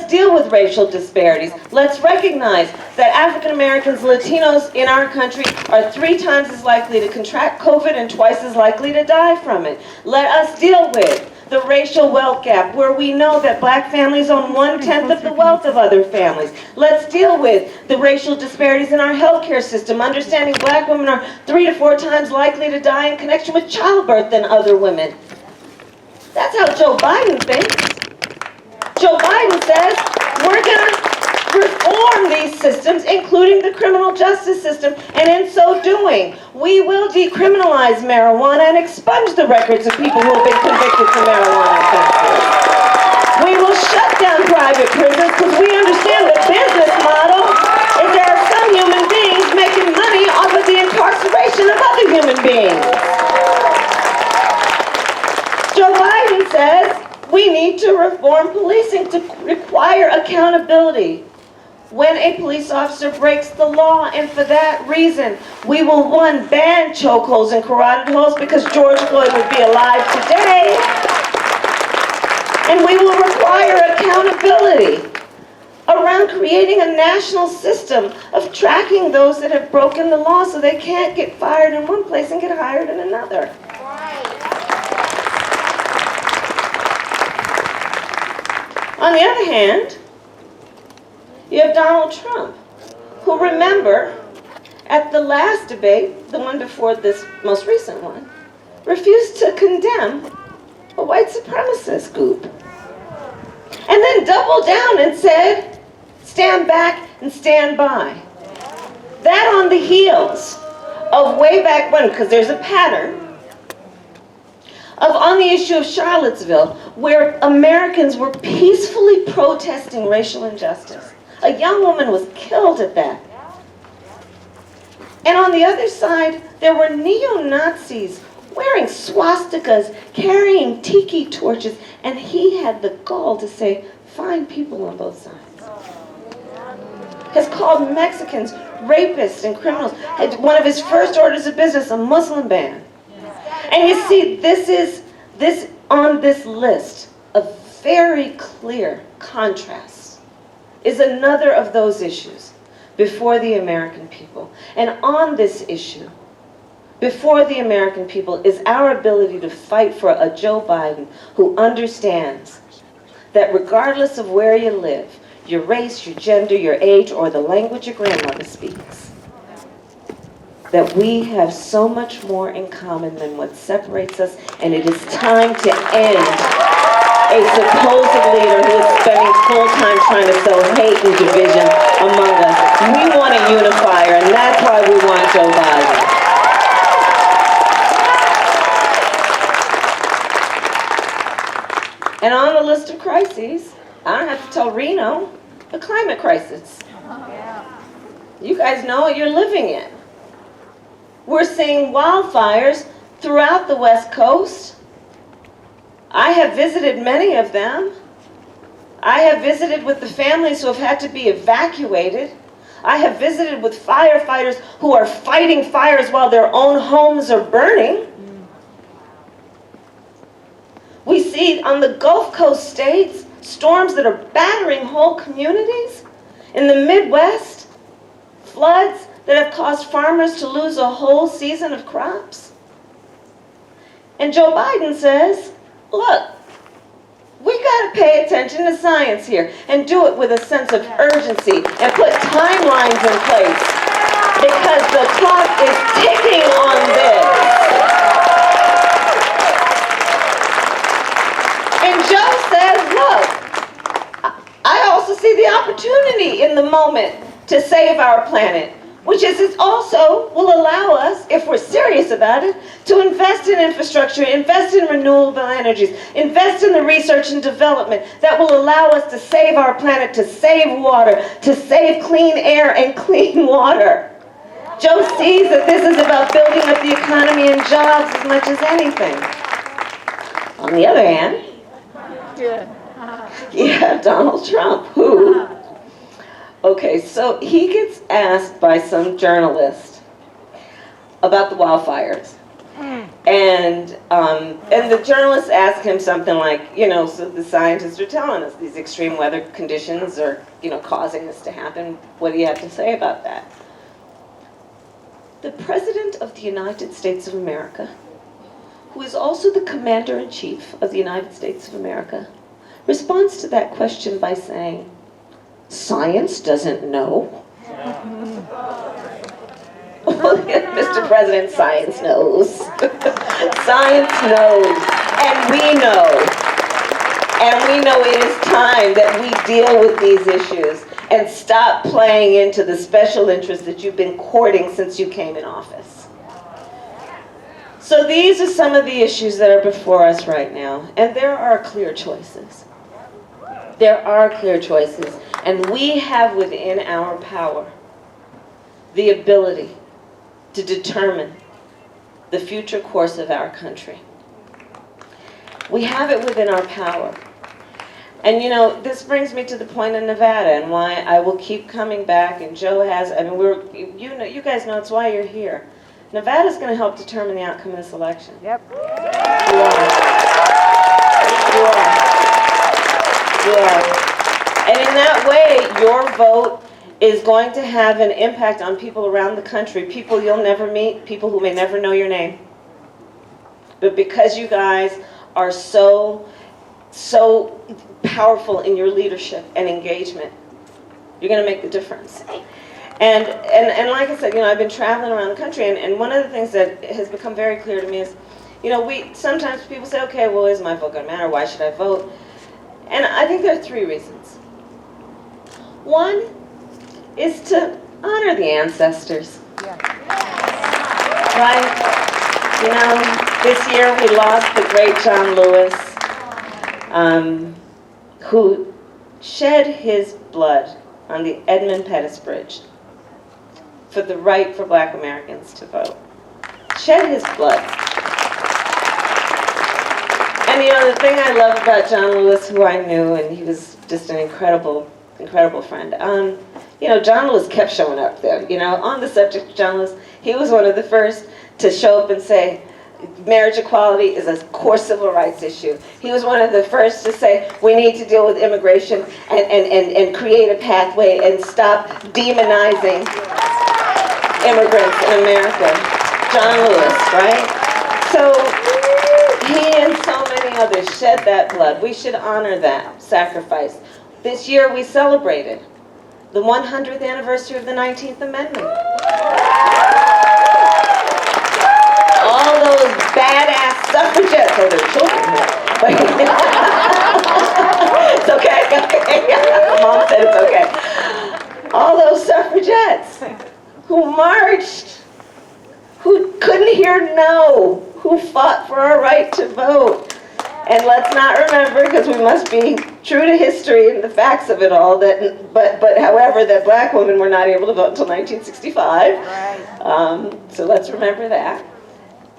let's deal with racial disparities. Let's recognize that African Americans, Latinos in our country are 3 times as likely to contract COVID and twice as likely to die from it. Let us deal with the racial wealth gap, where we know that black families own 1/10 of the wealth of other families. Let's deal with the racial disparities in our healthcare system, understanding black women are 3 to 4 times likely to die in connection with childbirth than other women. That's how Joe Biden thinks. Joe Biden says we're going to reform these systems, including the criminal justice system, and in so doing, we will decriminalize marijuana and expunge the records of people who have been convicted for marijuana offenses. We will shut down private prisons because we understand the business model is there are some human beings making money off of the incarceration of other human beings. Joe Biden says we need to reform policing to require accountability when a police officer breaks the law, and for that reason, we will, 1, ban chokeholds and carotid holds because George Floyd would be alive today, and we will require accountability around creating a national system of tracking those that have broken the law so they can't get fired in one place and get hired in another. On the other hand, you have Donald Trump, who, remember, at the last debate, the one before this most recent one, refused to condemn a white supremacist group. And then doubled down and said, stand back and stand by. That on the heels of way back when, because there's a pattern, of on the issue of Charlottesville, where Americans were peacefully protesting racial injustice. A young woman was killed at that. And on the other side, there were neo-Nazis wearing swastikas, carrying tiki torches, and he had the gall to say, fine people on both sides. Has called Mexicans rapists and criminals. Had one of his first orders of business, a Muslim ban. And you see, this on this list of very clear contrasts is another of those issues before the American people. And on this issue, before the American people, is our ability to fight for a Joe Biden who understands that regardless of where you live, your race, your gender, your age, or the language your grandmother speaks, that we have so much more in common than what separates us, and it is time to end a supposed leader who is spending full time trying to sow hate and division among us. We want a unifier, and that's why we want Joe Biden. And on the list of crises, I don't have to tell Reno, the climate crisis. You guys know what you're living in. We're seeing wildfires throughout the West Coast. I have visited many of them. I have visited with the families who have had to be evacuated. I have visited with firefighters who are fighting fires while their own homes are burning. We see on the Gulf Coast states storms that are battering whole communities. In the Midwest, floods that have caused farmers to lose a whole season of crops. And Joe Biden says, look, we got to pay attention to science here and do it with a sense of urgency and put timelines in place because the clock is ticking on this. And Joe says, look, I also see the opportunity in the moment to save our planet, which is it also will allow us, if we're serious about it, to invest in infrastructure, invest in renewable energies, invest in the research and development that will allow us to save our planet, to save water, to save clean air and clean water. Joe sees that this is about building up the economy and jobs as much as anything. On the other hand, you have Donald Trump, who... Okay, so he gets asked by some journalist about the wildfires. And the journalist asked him something like, so the scientists are telling us these extreme weather conditions are, causing this to happen. What do you have to say about that? The President of the United States of America, who is also the Commander-in-Chief of the United States of America, responds to that question by saying, "Science doesn't know." Mr. President, science knows. Science knows. And we know. And we know it is time that we deal with these issues and stop playing into the special interests that you've been courting since you came in office. So these are some of the issues that are before us right now. And there are clear choices. There are clear choices. And we have within our power the ability to determine the future course of our country. We have it within our power. And this brings me to the point in Nevada and why I will keep coming back, and Joe has, you guys know it's why you're here. Nevada's going to help determine the outcome of this election. Yep. You are. You are. You are. And in that way, your vote is going to have an impact on people around the country, people you'll never meet, people who may never know your name. But because you guys are so powerful in your leadership and engagement, you're going to make the difference. And like I said, I've been traveling around the country, and one of the things that has become very clear to me is, sometimes people say, okay, well, is my vote going to matter? Why should I vote? And I think there are 3 reasons. One is to honor the ancestors. Yeah. Right? This year we lost the great John Lewis, who shed his blood on the Edmund Pettus Bridge for the right for Black Americans to vote. Shed his blood. And the thing I love about John Lewis, who I knew, and he was just an incredible friend. John Lewis kept showing up there. On the subject of John Lewis, he was one of the first to show up and say, marriage equality is a core civil rights issue. He was one of the first to say, we need to deal with immigration and create a pathway and stop demonizing immigrants in America. John Lewis, right? So he and so many others shed that blood. We should honor that sacrifice. This year we celebrated the 100th anniversary of the 19th Amendment. All those badass suffragettes, or their children here. It's okay. Mom said it's okay. All those suffragettes who marched, who couldn't hear no, who fought for our right to vote. And let's not remember, because we must be true to history and the facts of it all, but however, that Black women were not able to vote until 1965. Right. So let's remember that.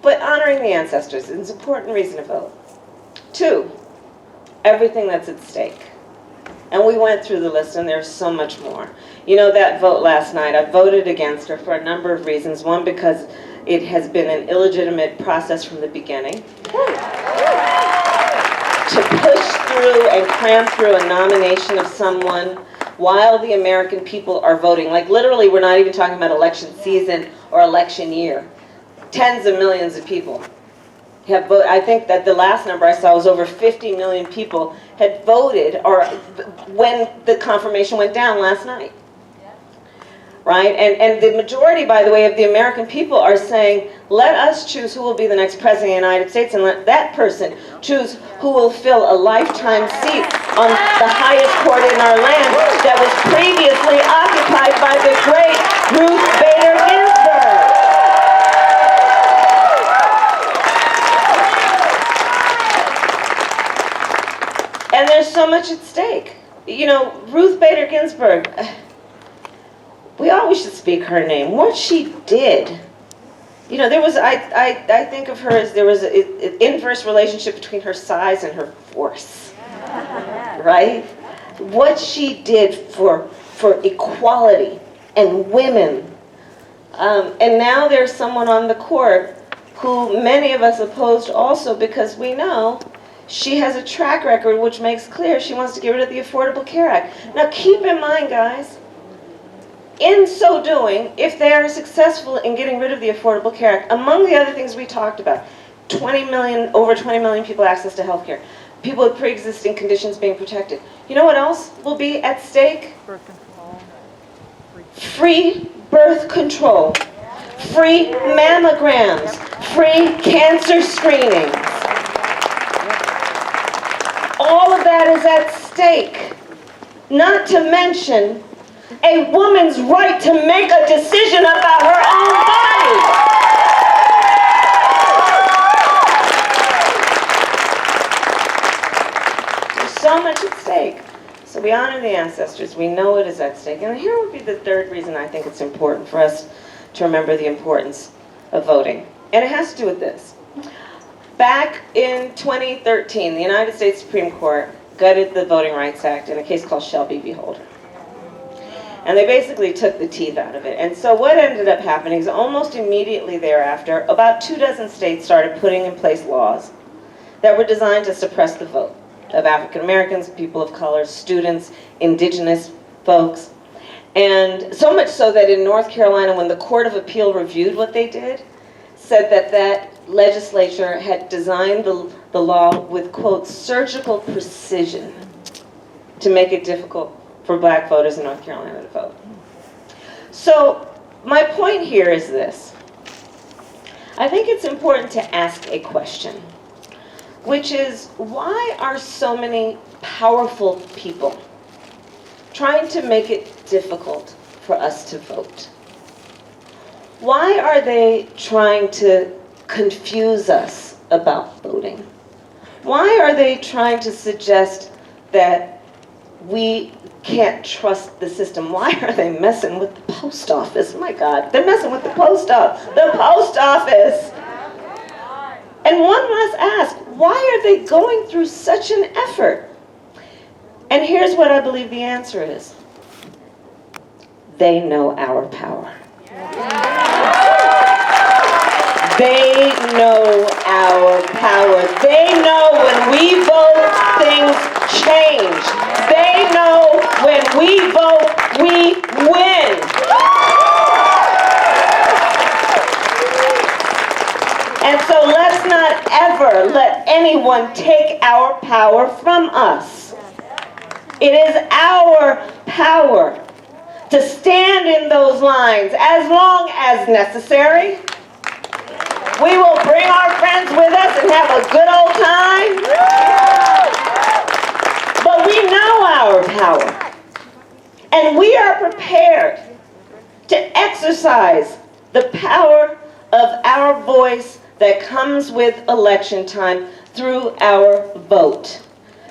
But honoring the ancestors is an important reason to vote. 2, everything that's at stake. And we went through the list, and there's so much more. That vote last night, I voted against her for a number of reasons. One, because it has been an illegitimate process from the beginning. To push through and cram through a nomination of someone while the American people are voting. Like literally, we're not even talking about election season or election year. Tens of millions of people have voted. I think that the last number I saw was over 50 million people had voted, or when the confirmation went down last night. Right? And the majority, by the way, of the American people are saying, let us choose who will be the next president of the United States, and let that person choose who will fill a lifetime seat on the highest court in our land that was previously occupied by the great Ruth Bader Ginsburg. And there's so much at stake. Ruth Bader Ginsburg, we always should speak her name. What she did, there was, I think of her as there was an inverse relationship between her size and her force, right? What she did for equality and women. And now there's someone on the court who many of us opposed also because we know she has a track record which makes clear she wants to get rid of the Affordable Care Act. Now keep in mind, guys, in so doing, if they are successful in getting rid of the Affordable Care Act, among the other things we talked about, over 20 million people access to health care, people with pre-existing conditions being protected. You know what else will be at stake? Birth control. Free birth control, free mammograms, free cancer screenings. All of that is at stake. Not to mention a woman's right to make a decision about her own body. There's so much at stake. So we honor the ancestors. We know it is at stake. And here would be the third reason I think it's important for us to remember the importance of voting. And it has to do with this. Back in 2013, the United States Supreme Court gutted the Voting Rights Act in a case called Shelby v. Holder. And they basically took the teeth out of it. And so what ended up happening is almost immediately thereafter, about 24 states started putting in place laws that were designed to suppress the vote of African Americans, people of color, students, indigenous folks. And so much so that in North Carolina, when the Court of Appeal reviewed what they did, said that that legislature had designed the law with, quote, surgical precision to make it difficult for black voters in North Carolina to vote. So my point here is this. I think it's important to ask a question, which is, why are so many powerful people trying to make it difficult for us to vote? Why are they trying to confuse us about voting? Why are they trying to suggest that we can't trust the system? Why are they messing with the post office? My God, they're messing with the post office. The post office. And one must ask, why are they going through such an effort? And here's what I believe the answer is. They know our power. They know our power. They know when we vote, things change. They know when we vote, we win. And so let's not ever let anyone take our power from us. It is our power to stand in those lines as long as necessary. We will bring our friends with us and have a good old time. But we know our power. And we are prepared to exercise the power of our voice that comes with election time through our vote.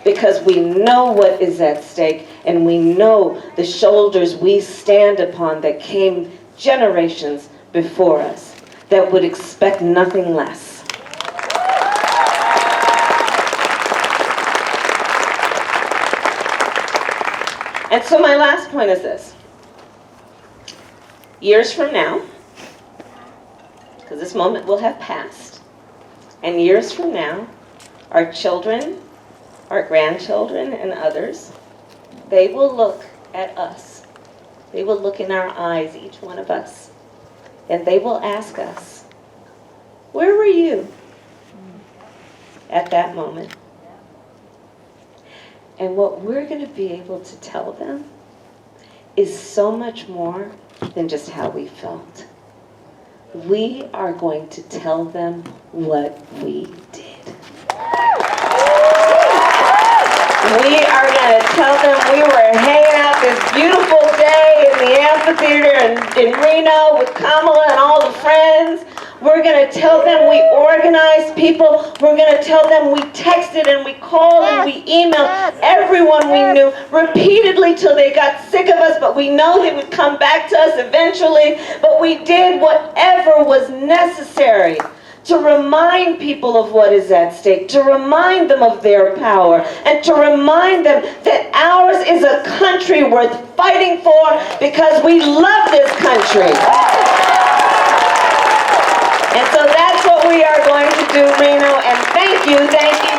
Because we know what is at stake, and we know the shoulders we stand upon that came generations before us that would expect nothing less. And so my last point is this. Years from now, because this moment will have passed, and years from now, our children, our grandchildren, and others, they will look at us. They will look in our eyes, each one of us, and they will ask us, where were you at that moment? And what we're going to be able to tell them is so much more than just how we felt. We are going to tell them what we did. We are going to tell them we were hanging out this beautiful day in the amphitheater in Reno with Kamala and all the friends. We're going to tell them we organized people. We're going to tell them we texted and we called and we emailed everyone we knew repeatedly till they got sick of us, but we know they would come back to us eventually. But we did whatever was necessary to remind people of what is at stake, to remind them of their power, and to remind them that ours is a country worth fighting for because we love this country. And so that's what what we are going to do, Reno, and thank you, thank you.